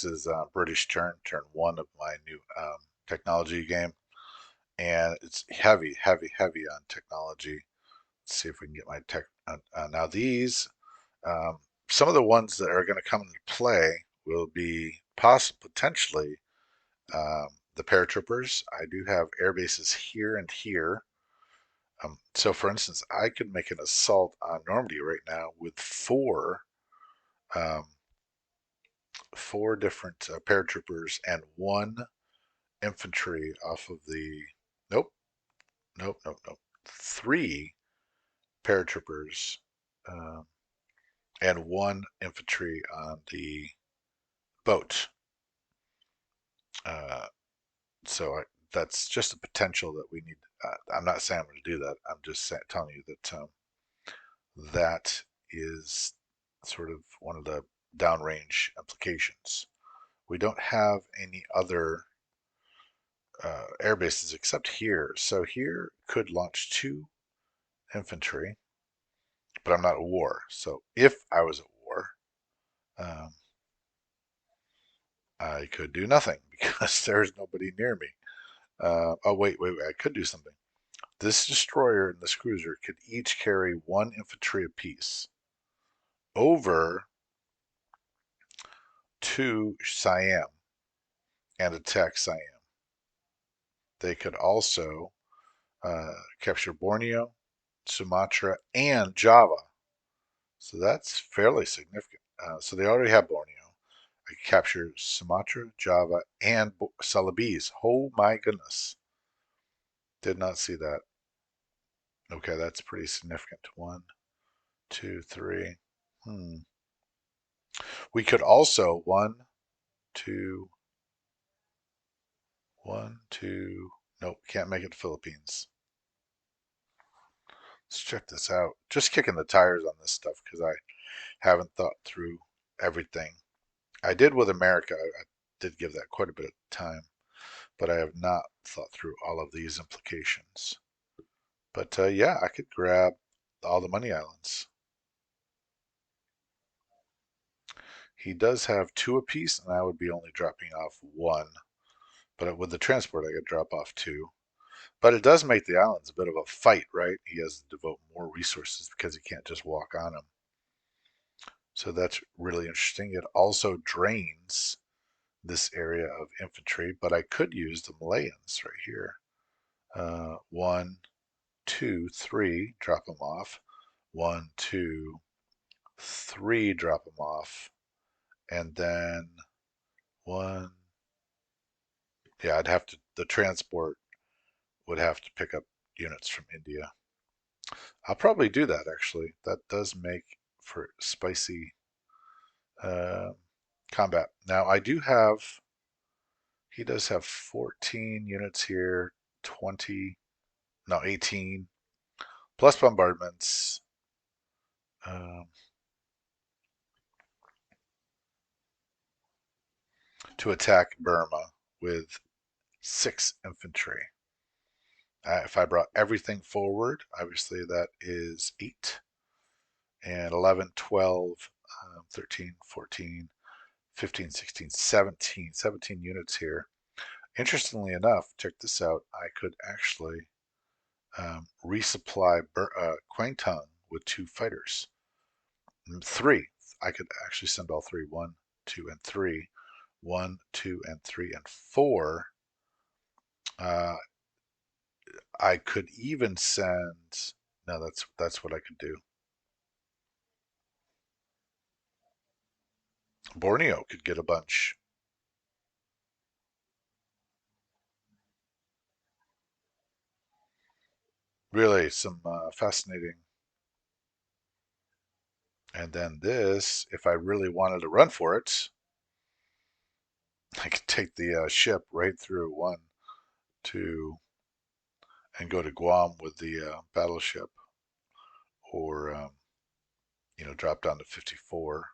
is British turn one of my new technology game, and it's heavy, heavy, heavy on technology. Let's see if we can get my tech. Now these, um, some of the ones that are going to come into play will be potentially the paratroopers. I do have air bases here and here. So, for instance, I could make an assault on Normandy right now with um, four different paratroopers and one infantry off of the. Nope, nope, nope, nope. Three paratroopers um, and one infantry on the boat. Uh, so that's just a potential that we need. I'm not saying I'm going to do that. I'm just telling you that that is sort of one of the downrange implications. We don't have any other air bases except here. So here could launch two infantry, but I'm not at war. So if I was at war, um, I could do nothing because there's nobody near me. Oh, wait, I could do something. This destroyer and this cruiser could each carry one infantry apiece over to Siam and attack Siam. They could also capture Borneo, Sumatra, and Java. So that's fairly significant. So they already have Borneo. I capture Sumatra, Java, and Celebes. Oh my goodness. Did not see that. Okay, that's pretty significant. One, two, three. Hmm. We could also two, one, two. Nope, can't make it Philippines. Let's check this out. Just kicking the tires on this stuff because I haven't thought through everything. I did with America. I did give that quite a bit of time, but I have not thought through all of these implications. But yeah, I could grab all the money islands. He does have two apiece, and I would be only dropping off one. But with the transport, I could drop off two. But it does make the islands a bit of a fight, right? He has to devote more resources because he can't just walk on them. So that's really interesting. It also drains this area of infantry, but I could use the Malayans right here. One, two, three, drop them off. One, two, three, drop them off. And then one, yeah, the transport would have to pick up units from India. I'll probably do that actually. That does make for spicy uh, combat. Now he does have 14 units here, 20, no, 18, plus bombardments. Um, to attack Burma with 6 infantry. If I brought everything forward, obviously that is 8 and 11, 12, 13, 14, 15, 16, 17, 17 units here. Interestingly enough, check this out. I could actually resupply Kwangtung with 2 fighters. 3. I could actually send all 3. 1, 2, and 3. 1, 2, and 3, and 4. Uh, I could even send. No, that's what I could do. Borneo could get a bunch. Really, some fascinating. And then this, if I really wanted to run for it, I could take the ship right through 1, 2, and go to Guam with the battleship, or drop down to 54.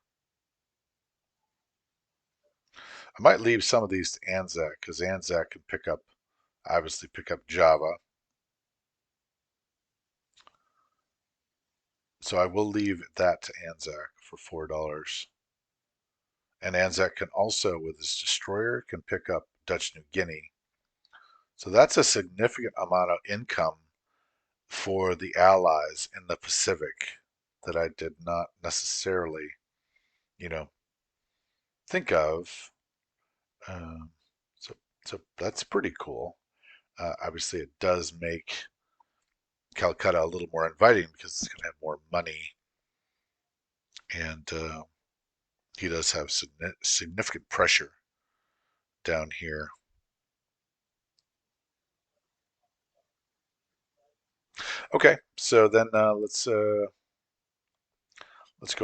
I might leave some of these to Anzac because Anzac can obviously pick up Java. So I will leave that to Anzac for $4. And Anzac can also, with his destroyer, can pick up Dutch New Guinea. So that's a significant amount of income for the Allies in the Pacific that I did not necessarily, you know, think of. Um, so, so that's pretty cool. Obviously, it does make Calcutta a little more inviting because it's going to have more money, and he does have significant pressure down here. Okay, so then let's go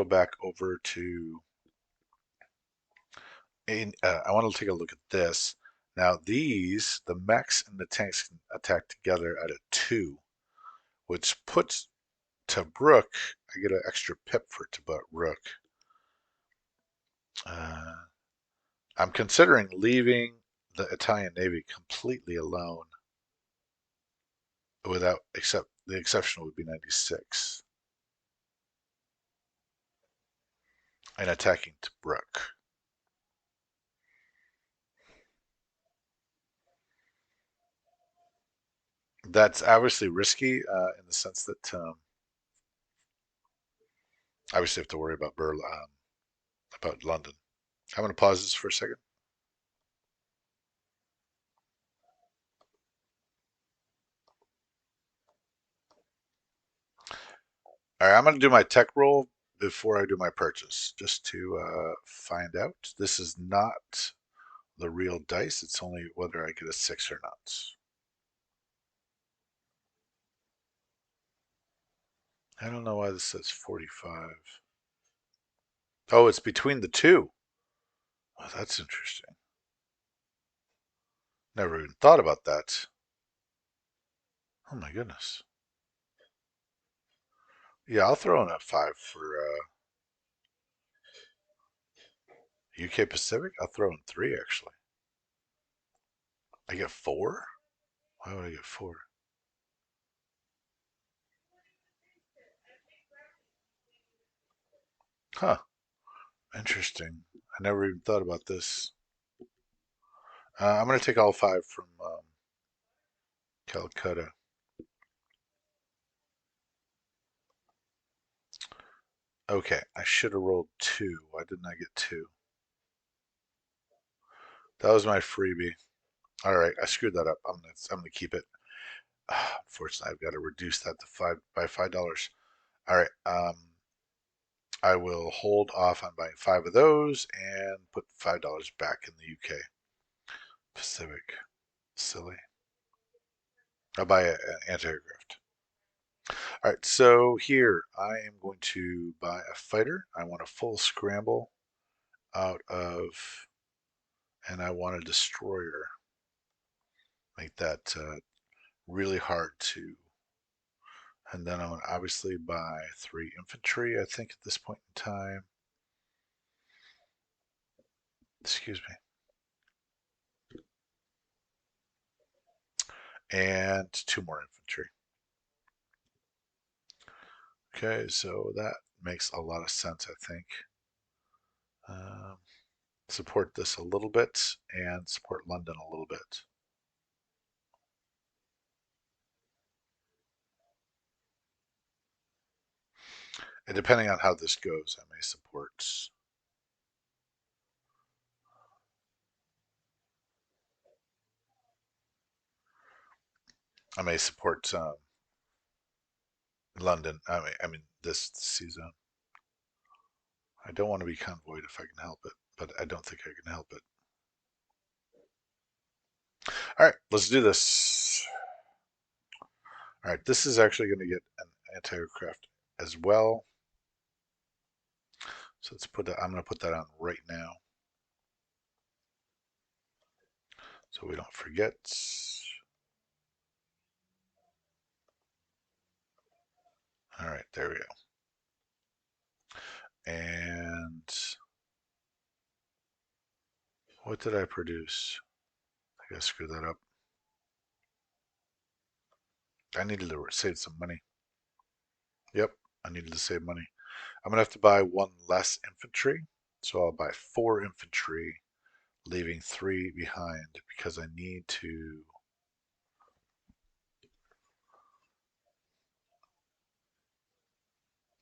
back over to. I want to take a look at this. Now the mechs and the tanks can attack together at a 2, which puts Tobruk. I get an extra pip for Tobruk. Uh, I'm considering leaving the Italian Navy completely alone without except the exception would be 96 and attacking Tobruk. That's obviously risky in the sense that obviously have to worry about Berlin, about London. I'm going to pause this for a second. All right, I'm going to do my tech roll before I do my purchase, just to find out. This is not the real dice. It's only whether I get a 6 or not. I don't know why this says 45. Oh, it's between the two. Oh, that's interesting. Never even thought about that. Oh my goodness. Yeah, I'll throw in a 5 for UK Pacific. I'll throw in 3 actually. I get 4? Why would I get 4? Huh. Interesting. I never even thought about this. I'm going to take all 5 from Calcutta. Okay, I should have rolled 2. Why didn't I get 2? That was my freebie. All right, I screwed that up. I'm gonna keep it. Unfortunately, I've got to reduce that to $5. All right, I will hold off on buying 5 of those and put $5 back in the UK Pacific. Silly. I'll buy an anti-aircraft. All right, so here I am going to buy a fighter. I want a full scramble out of, and I want a destroyer. Make that really hard to. And then I'm going to obviously buy 3 infantry, I think, at this point in time. Excuse me. And 2 more infantry. Okay, so that makes a lot of sense, I think. Um, support this a little bit and support London a little bit. And depending on how this goes, I may support London. I mean this season. I don't want to be convoyed if I can help it, but I don't think I can help it. All right, let's do this. All right, this is actually going to get an anti-aircraft as well. So let's put that. I'm going to put that on right now, so we don't forget. All right, there we go. And what did I produce? I gotta screw that up. I needed to save some money. Yep, I needed to save money. I'm gonna have to buy 1 less infantry. So I'll buy 4 infantry, leaving 3 behind because I need to.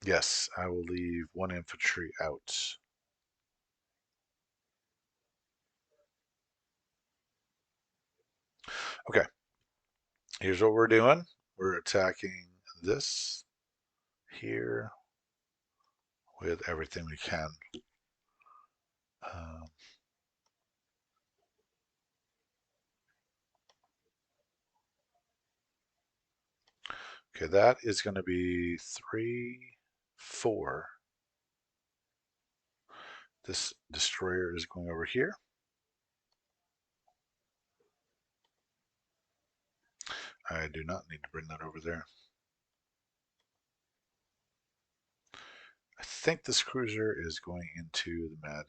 Yes, I will leave 1 infantry out. Okay, here's what we're doing. We're attacking this here with everything we can. Um, okay, that is going to be 3, 4. This destroyer is going over here. I do not need to bring that over there. I think this cruiser is going into the med.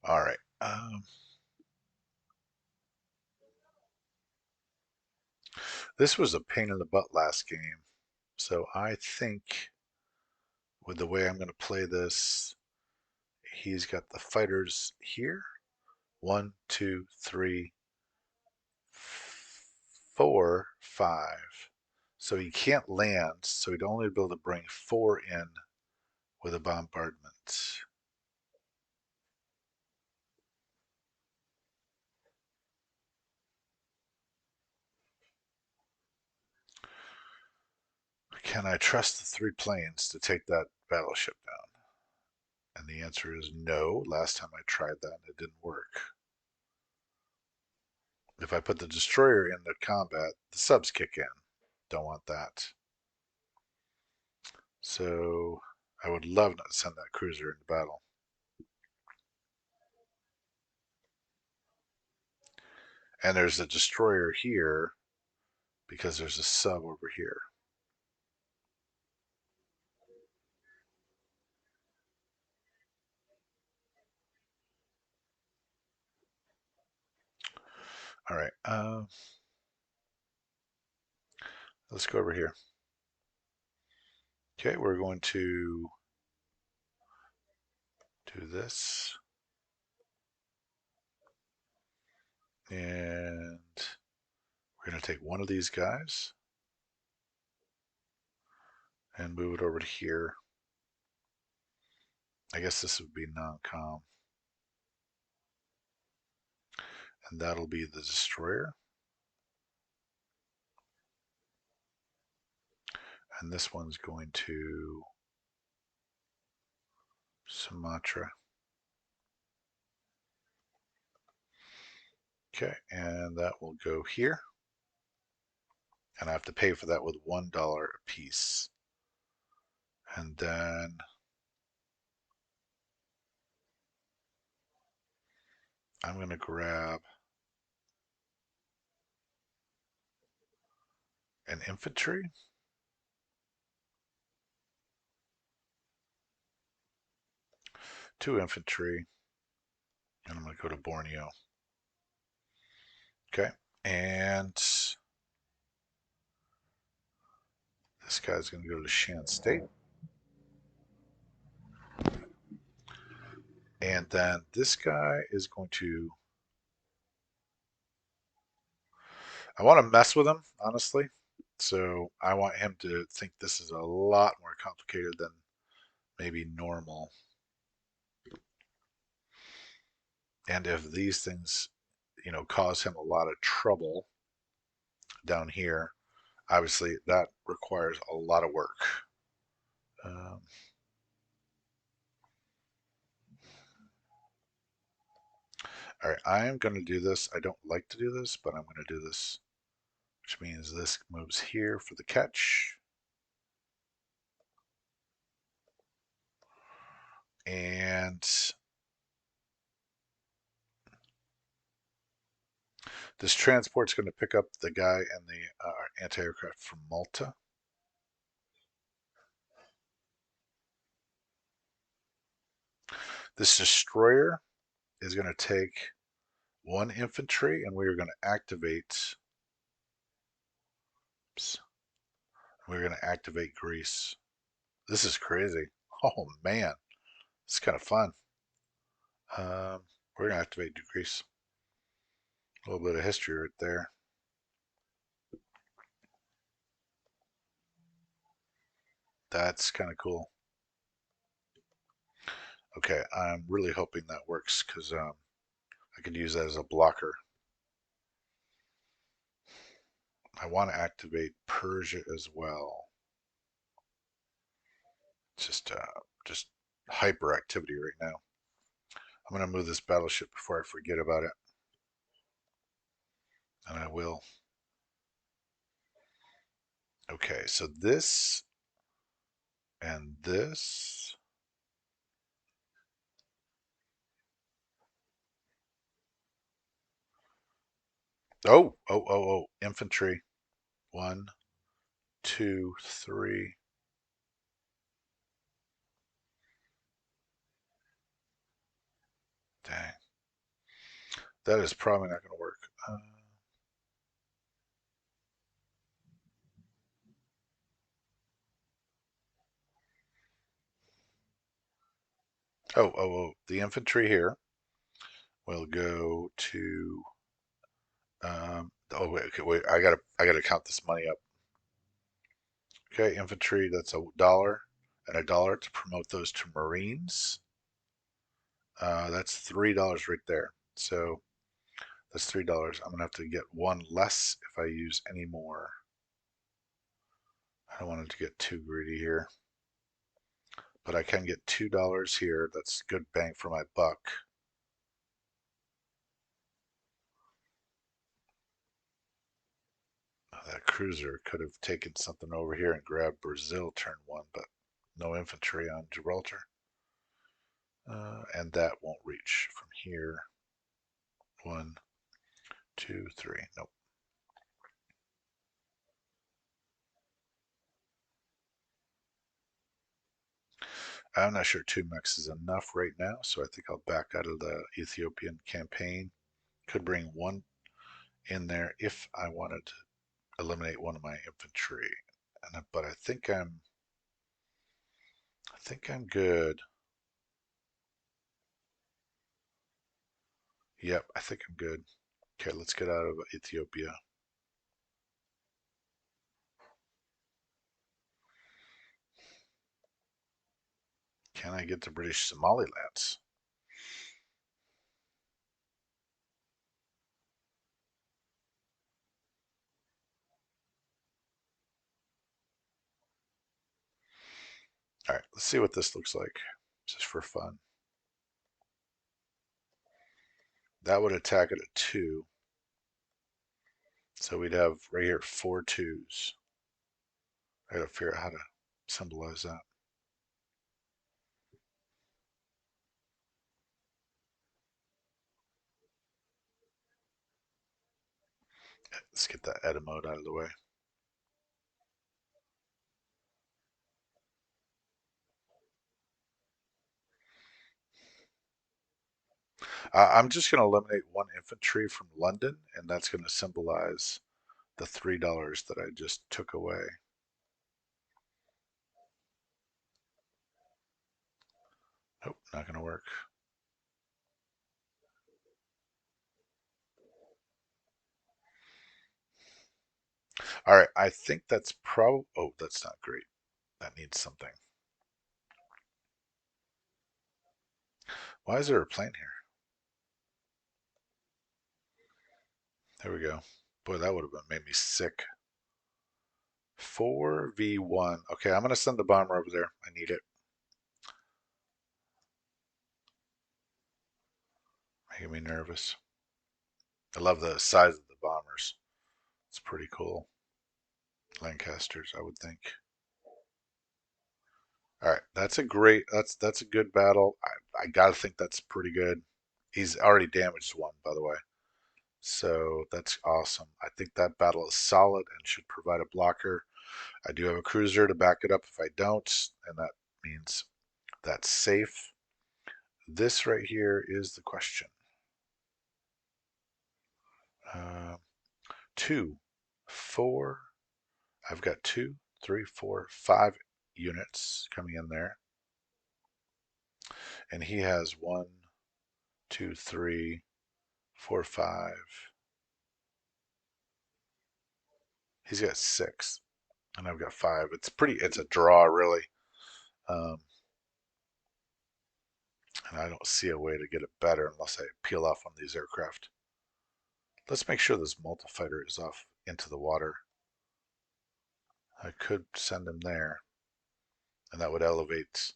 All right. This was a pain in the butt last game. So I think with the way I'm going to play this, he's got the fighters here. 1, 2, 3, 4, 5. So he can't land, so he'd only be able to bring 4 in with a bombardment. Can I trust the 3 planes to take that battleship down? And the answer is no. Last time I tried that, it didn't work. If I put the destroyer in the combat, the subs kick in. Don't want that. So I would love not to send that cruiser into battle. And there's a destroyer here because there's a sub over here. All right. Let's go over here. Okay, we're going to do this. And we're going to take one of these guys and move it over to here. I guess this would be non-com. And that'll be the destroyer. And this one's going to Sumatra. Okay, and that will go here. And I have to pay for that with $1 a piece. And then I'm going to grab an infantry. 2 infantry. And I'm going to go to Borneo. Okay, and this guy's going to go to Shan State. And then this guy is going to. I want to mess with him, honestly. So I want him to think this is a lot more complicated than maybe normal. And if these things, cause him a lot of trouble down here, obviously that requires a lot of work. Um, all right, I am going to do this. I don't like to do this, but I'm going to do this, which means this moves here for the catch. And this transport's going to pick up the guy in the anti-aircraft from Malta. This destroyer is going to take one infantry, and we are going to activate. Oops, we're going to activate Greece. This is crazy. Oh man, it's kind of fun. We're going to activate Greece. A little bit of history right there. That's kind of cool. Okay, I'm really hoping that works because I could use that as a blocker. I want to activate Persia as well. Just hyper activity right now. I'm going to move this battleship before I forget about it, and I will. Okay, so this and this. Oh, infantry. One, two, three. Dang, that is probably not going to work. The infantry here will go to. Oh wait, okay, wait. I gotta count this money up. Okay, infantry. That's $1 and $1 to promote those to Marines. That's $3 right there. So that's $3. I'm gonna have to get one less if I use any more. I don't want it to get too greedy here, but I can get $2 here. That's good bang for my buck. That cruiser could have taken something over here and grabbed Brazil turn one, but no infantry on Gibraltar. And that won't reach from here. One, two, three. Nope. I'm not sure 2 mechs is enough right now, so I think I'll back out of the Ethiopian campaign. Could bring one in there if I wanted to eliminate one of my infantry. But I think I'm good. Yep, I think I'm good. Okay, let's get out of Ethiopia. Can I get to British Somalilands? All right, let's see what this looks like, just for fun. That would attack it at 2. So we'd have right here 4 2s. I gotta figure out how to symbolize that. Let's get that edit mode out of the way. I'm just going to eliminate one infantry from London, and that's going to symbolize the $3 that I just took away. Nope, not going to work. All right, I think that's probably. Oh, that's not great. That needs something. Why is there a plane here? There we go. Boy, that would have made me sick. 4v1. Okay, I'm going to send the bomber over there. I need it. Making me nervous. I love the size of the bombers. It's pretty cool. Lancasters, I would think. All right, that's a good battle. I gotta think that's pretty good. He's already damaged one, by the way. So that's awesome. I think that battle is solid and should provide a blocker. I do have a cruiser to back it up if I don't, and that means that's safe. This right here is the question. Uh, 2, 4. I've got 2, 3, 4, 5 units coming in there. And he has 1, 2, 3, 4, 5. He's got 6. And I've got 5. It's a draw, really. Um, and I don't see a way to get it better unless I peel off one of these aircraft. Let's make sure this multi-fighter is off into the water. I could send him there, and that would elevate.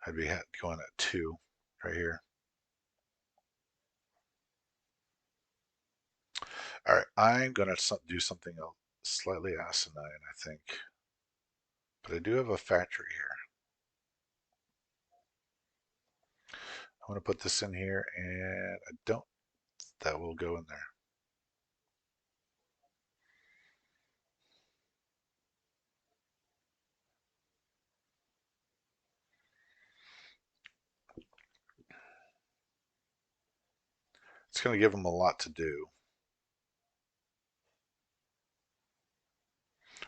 I'd be going at 2 right here. All right, I'm going to do something slightly asinine, I think. But I do have a factory here. I'm going to put this in here, and I don't. That will go in there. It's going to give them a lot to do.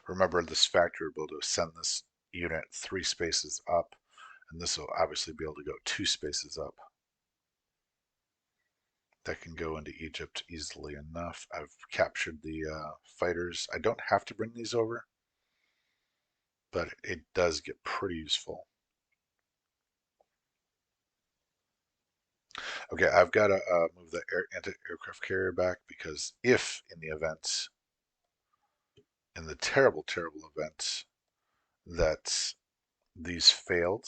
Remember, this factory will be able to send this unit 3 spaces up, and this will obviously be able to go 2 spaces up. That can go into Egypt easily enough. I've captured the fighters. I don't have to bring these over, but it does get pretty useful. Okay, I've got to move the anti-aircraft carrier back because if in the event, in the terrible, terrible event that these failed,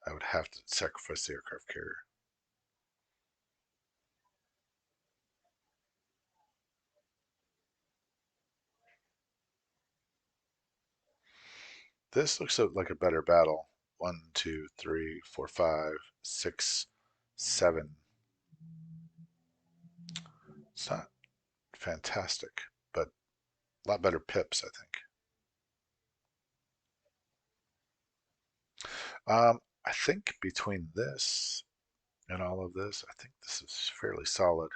I would have to sacrifice the aircraft carrier. This looks like a better battle. 1, 2, 3, 4, 5, 6, 7. It's not fantastic, but a lot better pips, I think. I think between this and all of this, I think this is fairly solid.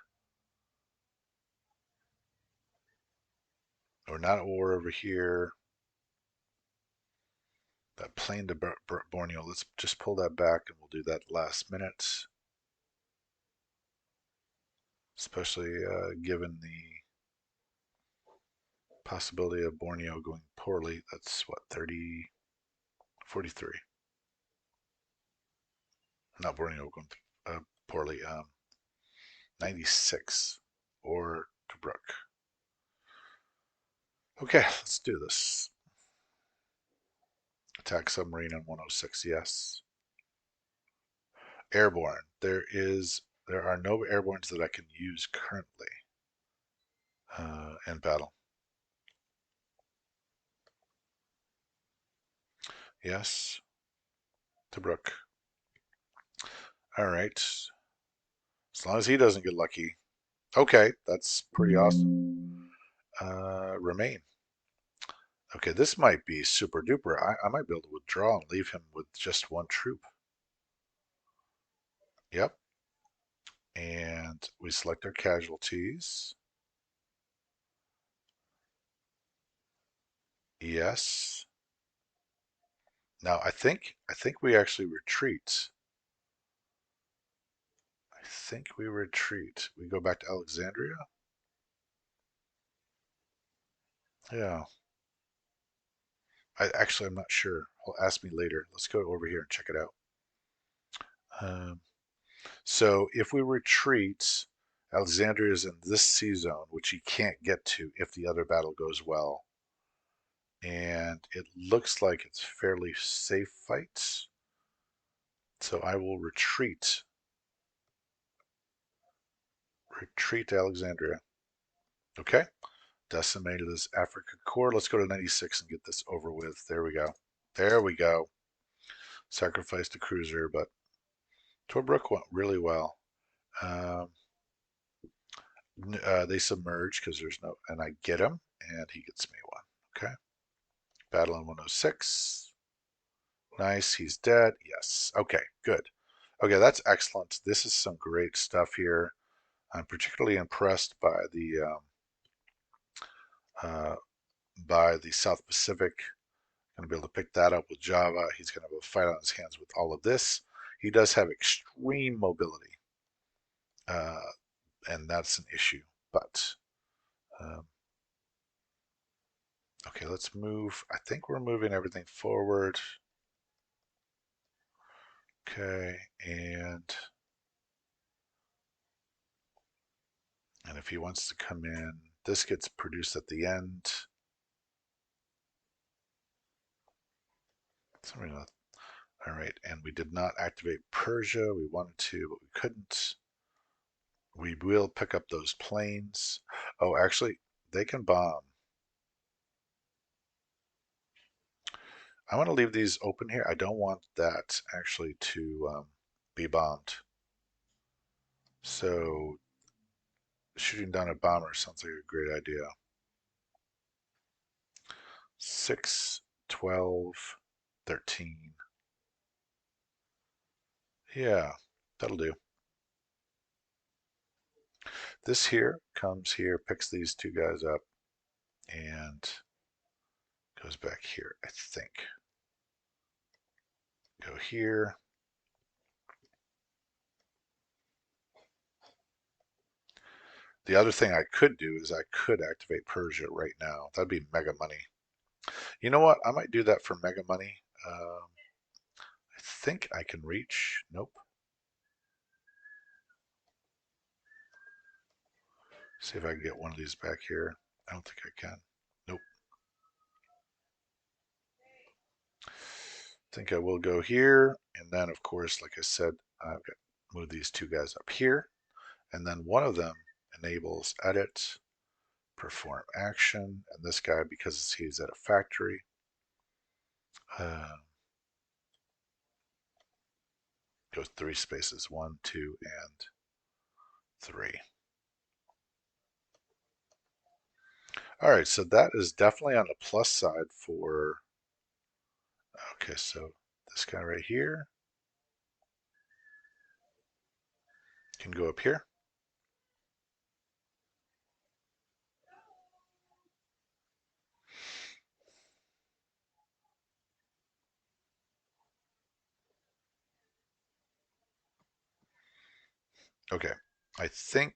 We're not at war over here. That plane to Borneo, let's just pull that back and we'll do that last minute. Especially given the possibility of Borneo going poorly. That's what, 30, 43. Not Borneo going poorly. 96 or Tobruk. Okay, let's do this. Attack submarine on 106, yes. Airborne. There are no airbornes that I can use currently in battle. Yes. Tobruk. All right. As long as he doesn't get lucky. Okay, that's pretty awesome. Remain. Okay, this might be super duper. I might be able to withdraw and leave him with just 1 troop. Yep. And we select our casualties. Yes. Now I think we actually retreat. I think we retreat. We go back to Alexandria. Yeah. I'm not sure. Ask me later. Let's go over here and check it out. Um, so if we retreat, Alexandria is in this sea zone, which he can't get to if the other battle goes well. And it looks like it's fairly safe fights. So I will retreat. Retreat to Alexandria. Okay. Decimated this Africa core. Let's go to 96 and get this over with. There we go. There we go. Sacrificed a cruiser, but Tobruk went really well. Um, they submerge because there's no, and I get him, and he gets me 1. Okay. Battle on 106. Nice. He's dead. Yes. Okay. Good. Okay, that's excellent. This is some great stuff here. I'm particularly impressed uh, by the South Pacific. Going to be able to pick that up with Java. He's going to have a fight on his hands with all of this. He does have extreme mobility, uh, and that's an issue. But um, okay, let's move. I think we're moving everything forward. Okay, and if he wants to come in, this gets produced at the end. All right, and we did not activate Persia. We wanted to, but we couldn't. We will pick up those planes. Oh, actually, they can bomb. I want to leave these open here. I don't want that actually to be bombed. So shooting down a bomber sounds like a great idea. 6, 12, 13. Yeah, that'll do. This here comes here, picks these two guys up, and goes back here, I think. Go here. The other thing I could do is I could activate Persia right now. That'd be mega money. You know what? I might do that for mega money. I think I can reach. Nope. See if I can get one of these back here. I don't think I can. Nope. I think I will go here. And then, of course, like I said, I've got move these two guys up here. And then one of them enables edit, perform action. And this guy, because he's at a factory, uh, goes 3 spaces, 1, 2, and 3. All right, so that is definitely on the plus side for, okay, so this guy right here can go up here. Okay, I think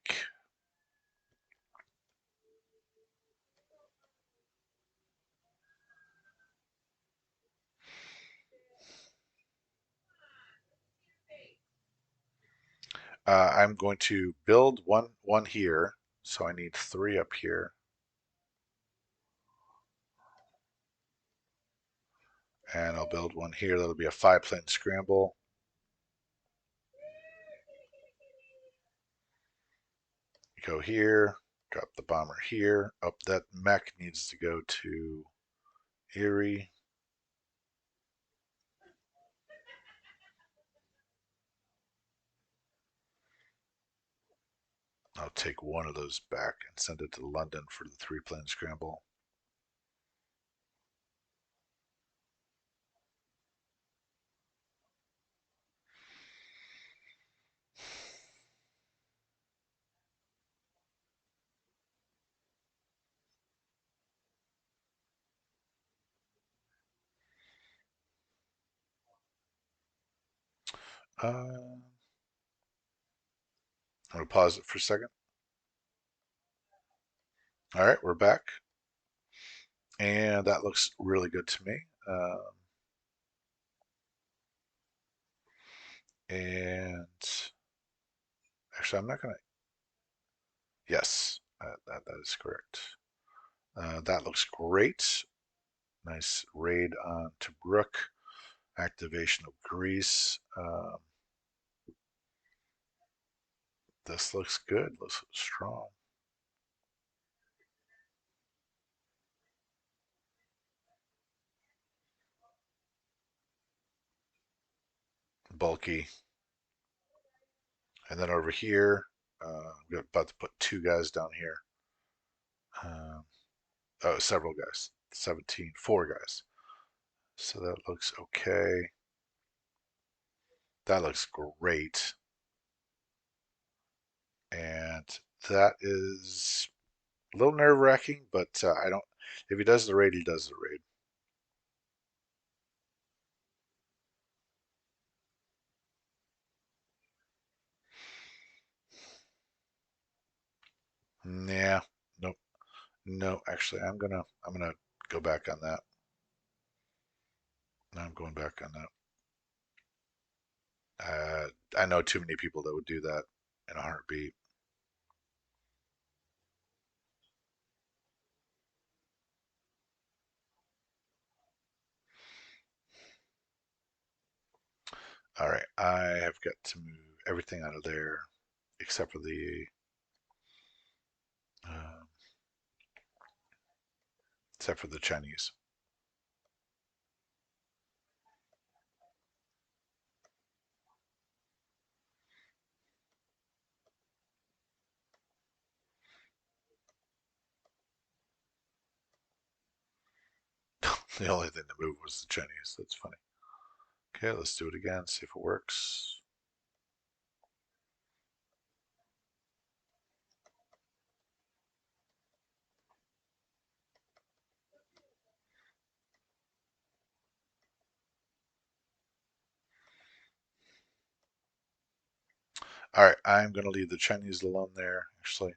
I'm going to build one here, so I need 3 up here, and I'll build one here. That'll be a 5-plane scramble. Go here, drop the bomber here. Up, that mech needs to go to Erie. I'll take one of those back and send it to London for the 3-plane scramble. I'm going to pause it for a second. All right, we're back. And that looks really good to me. And actually, I'm not going to. Yes, that is correct. That looks great. Nice raid on Tobruk. Activation of Greece. This looks good. Looks strong. Bulky. And then over here, we're about to put 2 guys down here. Oh, several guys. 17, 4 guys. So that looks okay. That looks great. And that is a little nerve-wracking, but I don't. If he does the raid, he does the raid. Yeah, nope, no. Actually, I'm gonna go back on that. I'm going back on that. I know too many people that would do that in a heartbeat. All right, I have got to move everything out of there except for uh, the Chinese. The only thing that moved was the Chinese. That's funny. Okay, let's do it again. See if it works. All right, I'm going to leave the Chinese alone there. Actually,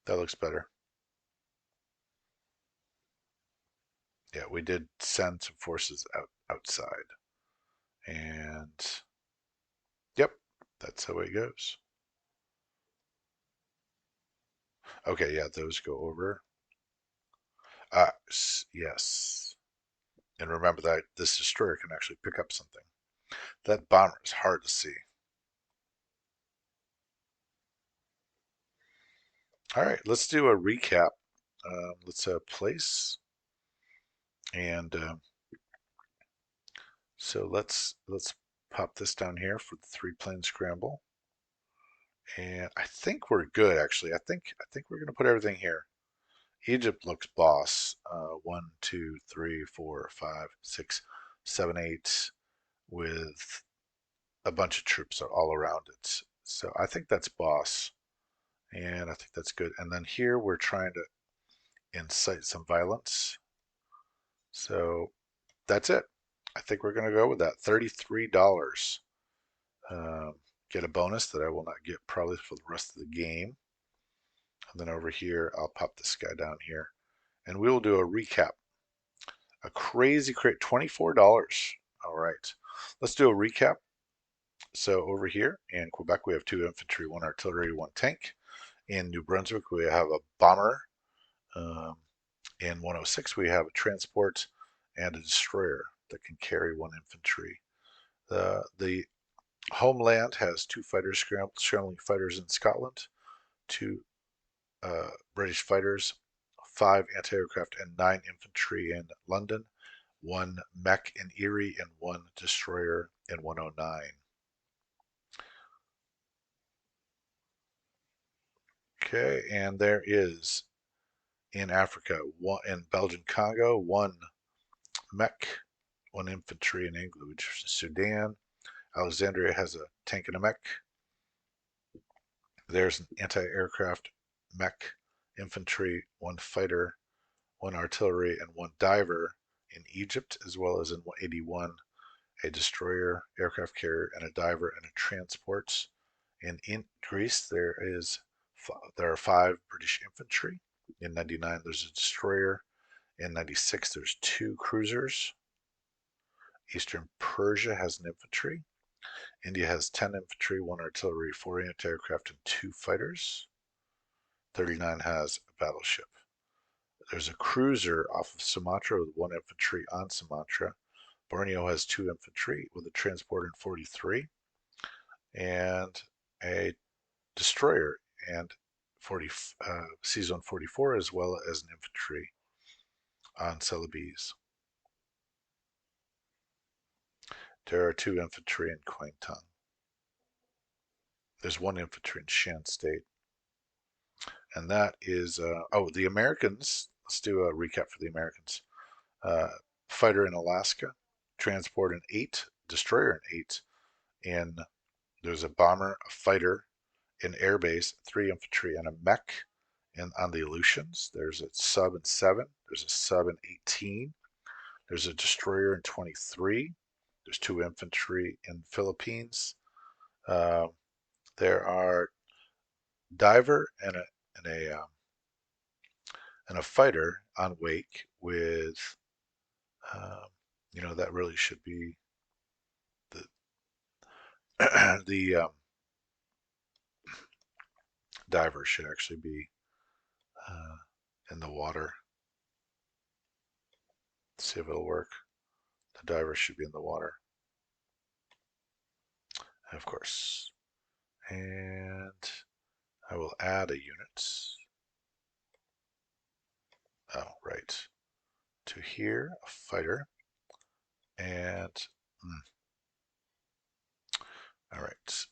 that looks better. Yeah, we did send some forces outside, and yep, that's how it goes. Okay, yeah, those go over. Yes, and remember that this destroyer can actually pick up something. That bomber is hard to see. All right, let's do a recap. Let's place and so let's pop this down here for the three plane scramble. And I think we're good actually. I think we're gonna put everything here. Egypt looks boss. One, two, three, four, five, six, seven, eight, with a bunch of troops all around it. So I think that's boss, and I think that's good. And then here we're trying to incite some violence. So that's it. I think we're gonna go with that. $33. Um, get a bonus that I will not get probably for the rest of the game. And then over here, I'll pop this guy down here, and we will do a recap. A crazy crate, $24. All right, let's do a recap. So over here in Quebec, we have two infantry, one artillery, one tank. In New Brunswick, we have a bomber. Um, in 106, we have a transport and a destroyer that can carry one infantry. The homeland has two fighters, scrambling fighters in Scotland, two British fighters, five anti-aircraft, and nine infantry in London, one mech in Erie, and one destroyer in 109. Okay, and there is in Africa, one in Belgian Congo, one mech, one infantry in England, Sudan. Alexandria has a tank and a mech. There's an anti-aircraft mech, infantry, one fighter, one artillery, and one diver in Egypt, as well as in 81, a destroyer, aircraft carrier, and a diver and a transport. In Greece, there are five British infantry. In 99, there's a destroyer. In 96, there's two cruisers. Eastern Persia has an infantry. India has 10 infantry, one artillery, four anti-aircraft, and two fighters. 39 has a battleship. There's a cruiser off of Sumatra with one infantry on Sumatra. Borneo has two infantry with a transport in 43 and a destroyer and 40 C-Zone 44 as well as an infantry on Celebes. There are two infantry in Kwangtung. There's one infantry in Shan State. And that is, the Americans. Let's do a recap for the Americans. Uh, Fighter in Alaska, transport in 8, destroyer in 8, in There's a bomber, a fighter, an airbase, 3 infantry, and a mech. And on the Aleutians, there's a sub in 7. There's a sub in 18. There's a destroyer in 23. There's 2 infantry in Philippines. Uh, there are diver and a and a fighter on Wake with, um, that really should be the the diver should actually be uh, in the water. Let's see if it'll work. The diver should be in the water, of course. And I will add a unit. Oh, right. To here, a fighter. And, all right.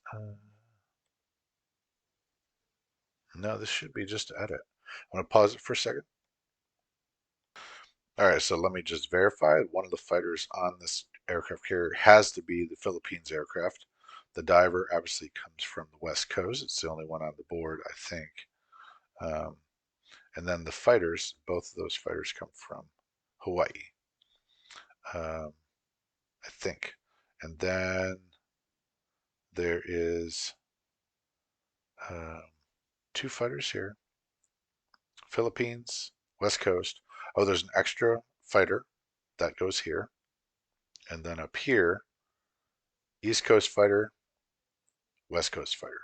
No, this should be just edit. I'm going to pause it for a second. All right, so let me just verify. One of the fighters on this aircraft carrier has to be the Philippines aircraft. The diver obviously comes from the West Coast. It's the only one on the board, I think. Um, and then the fighters, both of those fighters come from Hawaii, um, I think. And then there is um, 2 fighters here. Philippines, West Coast. Oh, there's an extra fighter that goes here. And then up here, East Coast fighter, West Coast fighter.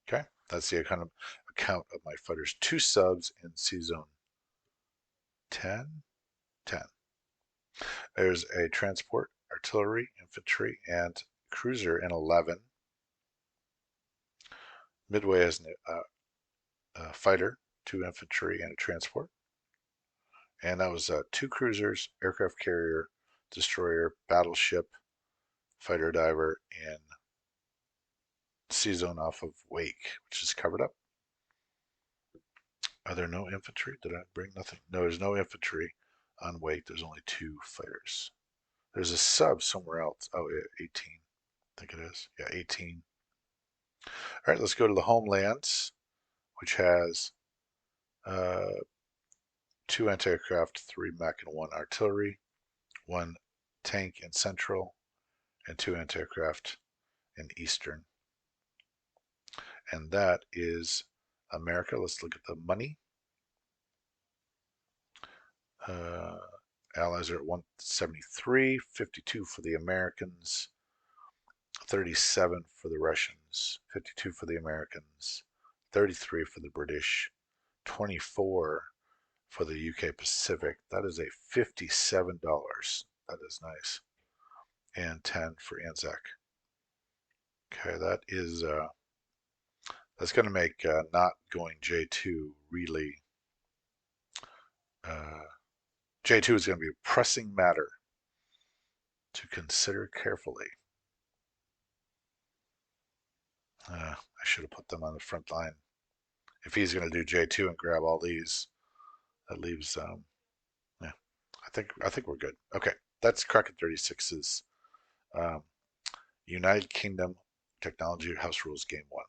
Okay, that's the kind of account of my fighters. 2 subs in C zone 10, 10. There's a transport, artillery, infantry, and cruiser in 11. Midway has a fighter, 2 infantry, and a transport. And that was 2 cruisers, aircraft carrier, destroyer, battleship, fighter diver in C zone off of Wake, which is covered up. Are there no infantry? Did I bring nothing? No, there's no infantry on Wake. There's only 2 fighters. There's a sub somewhere else. Oh, yeah, 18. I think it is. Yeah, 18. All right, let's go to the homelands, which has uh, 2 anti-aircraft, 3 mech, and 1 artillery, 1 tank in central, and 2 anti-aircraft in eastern. And that is America. Let's look at the money. Uh, Allies are at 173, 52 for the Americans, 37 for the Russians, 52 for the Americans, 33 for the British, 24 for the UK Pacific. That is a $57. That is nice. And 10 for Anzac. Okay, that's going to make not going J2 really. J2 is going to be a pressing matter to consider carefully. I should have put them on the front line. If he's going to do J2 and grab all these, that leaves. Yeah, I think we're good. Okay, that's Crockett 36's um, United Kingdom Technology House Rules Game 1.